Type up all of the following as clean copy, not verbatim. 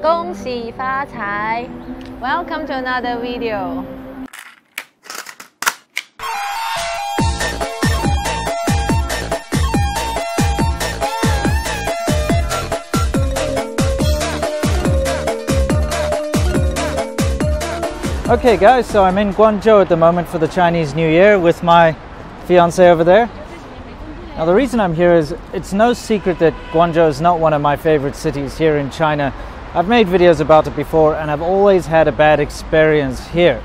恭喜发财! Welcome to another video. Okay guys, so I'm in Guangzhou at the moment for the Chinese New Year with my fiance over there. Now the reason I'm here is it's no secret that Guangzhou is not one of my favorite cities here in China. I've made videos about it before and I've always had a bad experience here.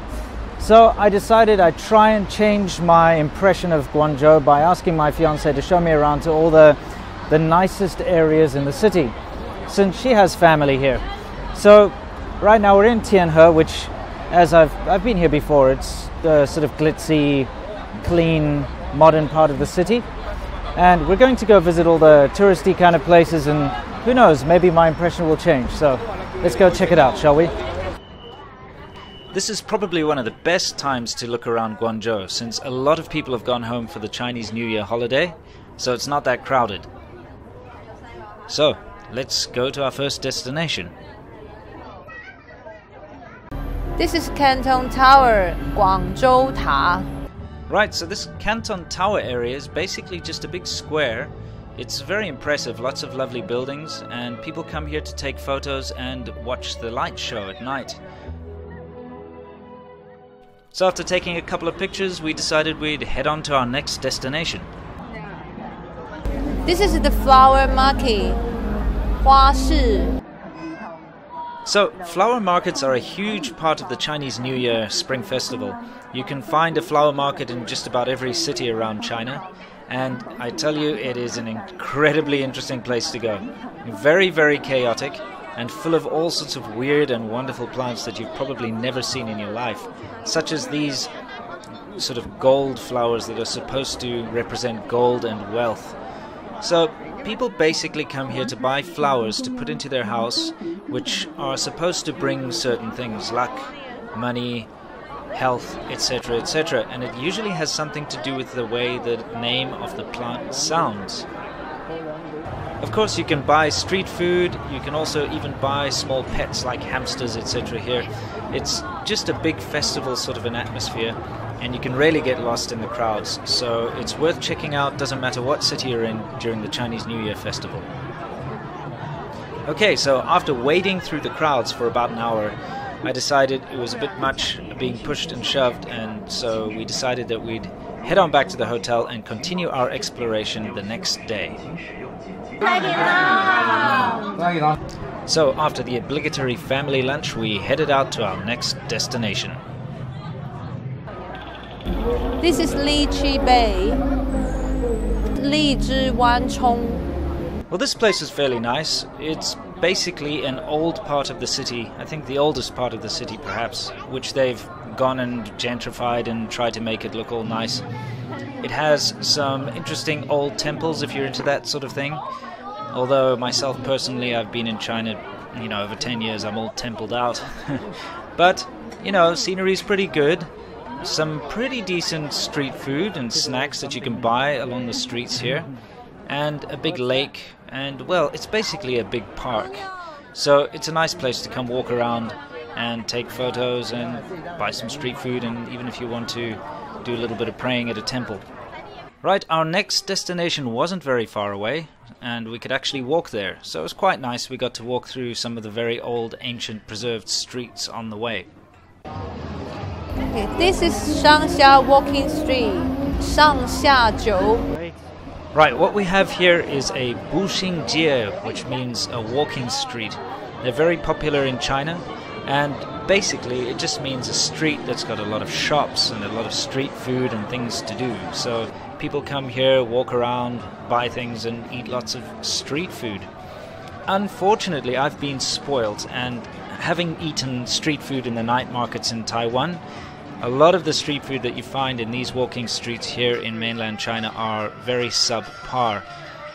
So I decided I'd try and change my impression of Guangzhou by asking my fiance to show me around to all the nicest areas in the city, since she has family here. So right now we're in Tianhe, which, as I've been here before, it's the sort of glitzy, clean, modern part of the city. And we're going to go visit all the touristy kind of places, and who knows, maybe my impression will change. So let's go check it out, shall we? This is probably one of the best times to look around Guangzhou, since a lot of people have gone home for the Chinese New Year holiday, so it's not that crowded. So let's go to our first destination. This is Canton Tower, Guangzhou. Right, so this Canton Tower area is basically just a big square. It's very impressive, lots of lovely buildings, and people come here to take photos and watch the light show at night. So after taking a couple of pictures, we decided we'd head on to our next destination. This is the flower market, 花市. So, flower markets are a huge part of the Chinese New Year Spring Festival. You can find a flower market in just about every city around China, and I tell you, it is an incredibly interesting place to go. Very, very chaotic, and full of all sorts of weird and wonderful plants that you've probably never seen in your life, such as these sort of gold flowers that are supposed to represent gold and wealth. So, people basically come here to buy flowers to put into their house, which are supposed to bring certain things, luck, money, health, etc., etc. And it usually has something to do with the way the name of the plant sounds. Of course, you can buy street food, you can also even buy small pets like hamsters, etc. here. It's just a big festival sort of an atmosphere, and you can really get lost in the crowds, so it's worth checking out, doesn't matter what city you're in during the Chinese New Year festival. Okay, so after wading through the crowds for about an hour, I decided it was a bit much being pushed and shoved, and so we decided that we'd head on back to the hotel and continue our exploration the next day. So after the obligatory family lunch, we headed out to our next destination. This is Lychee Bay, Lizhi Wanchong. Well, this place is fairly nice. It's basically an old part of the city, I think the oldest part of the city perhaps, which they've gone and gentrified and tried to make it look all nice. It has some interesting old temples if you're into that sort of thing. Although myself personally, I've been in China, over 10 years, I'm all templed out. But, scenery's pretty good. Some pretty decent street food and snacks that you can buy along the streets here. And a big lake, and well, it's basically a big park. So it's a nice place to come walk around and take photos and buy some street food, and even if you want to do a little bit of praying at a temple. Right, our next destination wasn't very far away, and we could actually walk there, so it was quite nice. We got to walk through some of the very old, ancient, preserved streets on the way. Okay, this is Shangxia Walking Street, Shangxiajiu. Right, what we have here is a Buxingjie, which means a walking street. They're very popular in China, and basically it just means a street that's got a lot of shops and a lot of street food and things to do. So people come here, walk around, buy things and eat lots of street food. Unfortunately, I've been spoiled, and having eaten street food in the night markets in Taiwan, a lot of the street food that you find in these walking streets here in mainland China are very subpar.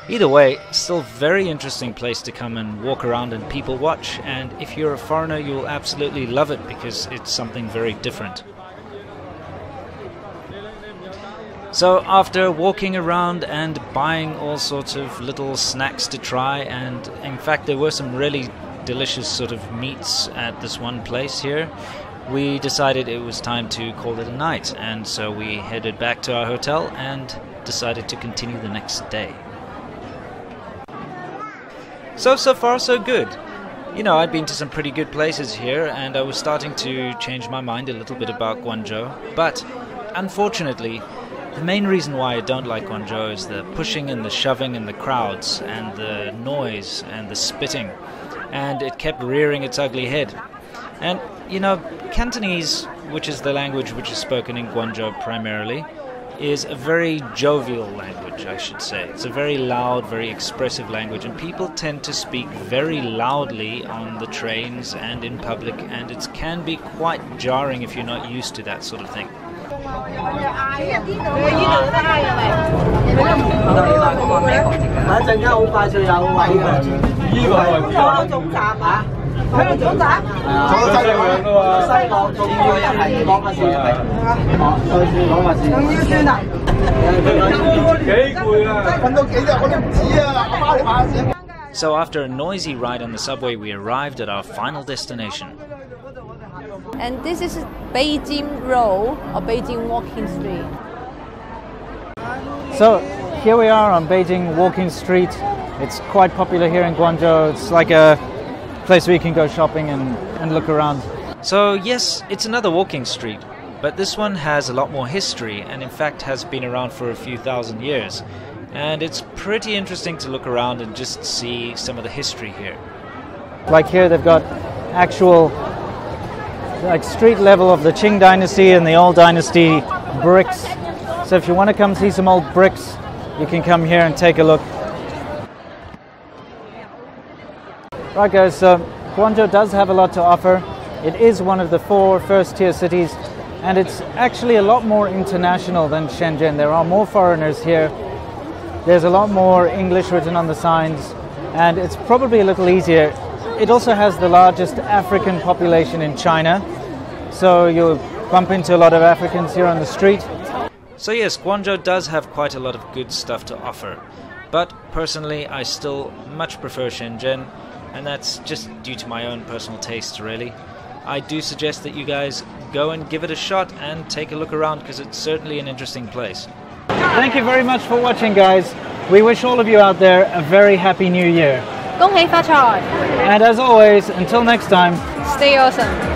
Either way, still very interesting place to come and walk around and people watch, and if you're a foreigner you will absolutely love it because it's something very different. So after walking around and buying all sorts of little snacks to try, and in fact there were some really delicious sort of meats at this one place here, we decided it was time to call it a night, and so we headed back to our hotel and decided to continue the next day. So far so good. You know, I'd been to some pretty good places here, and I was starting to change my mind a little bit about Guangzhou. But, unfortunately, the main reason why I don't like Guangzhou is the pushing and the shoving and the crowds and the noise and the spitting. And it kept rearing its ugly head. And, you know, Cantonese, which is the language which is spoken in Guangzhou primarily, is a very jovial language, I should say. It's a very loud, very expressive language, and people tend to speak very loudly on the trains and in public, and it can be quite jarring if you're not used to that sort of thing. So after a noisy ride on the subway, we arrived at our final destination. And this is Beijing Road, or Beijing Walking Street. So here we are on Beijing Walking Street. It's quite popular here in Guangzhou. It's like a place where you can go shopping and look around. So yes, it's another walking street, but this one has a lot more history and in fact has been around for a few thousand years. And it's pretty interesting to look around and just see some of the history here. Like here they've got actual like street level of the Qing dynasty and the old dynasty bricks. So if you want to come see some old bricks, you can come here and take a look. Right guys, so Guangzhou does have a lot to offer. It is one of the 4 first-tier cities, and it's actually a lot more international than Shenzhen. There are more foreigners here. There's a lot more English written on the signs, and it's probably a little easier. It also has the largest African population in China, so you'll bump into a lot of Africans here on the street. So yes, Guangzhou does have quite a lot of good stuff to offer, but personally I still much prefer Shenzhen, and that's just due to my own personal tastes really. I do suggest that you guys go and give it a shot and take a look around, because it's certainly an interesting place. Thank you very much for watching, guys. We wish all of you out there a very happy new year. 恭喜發財! And as always, until next time, Stay awesome!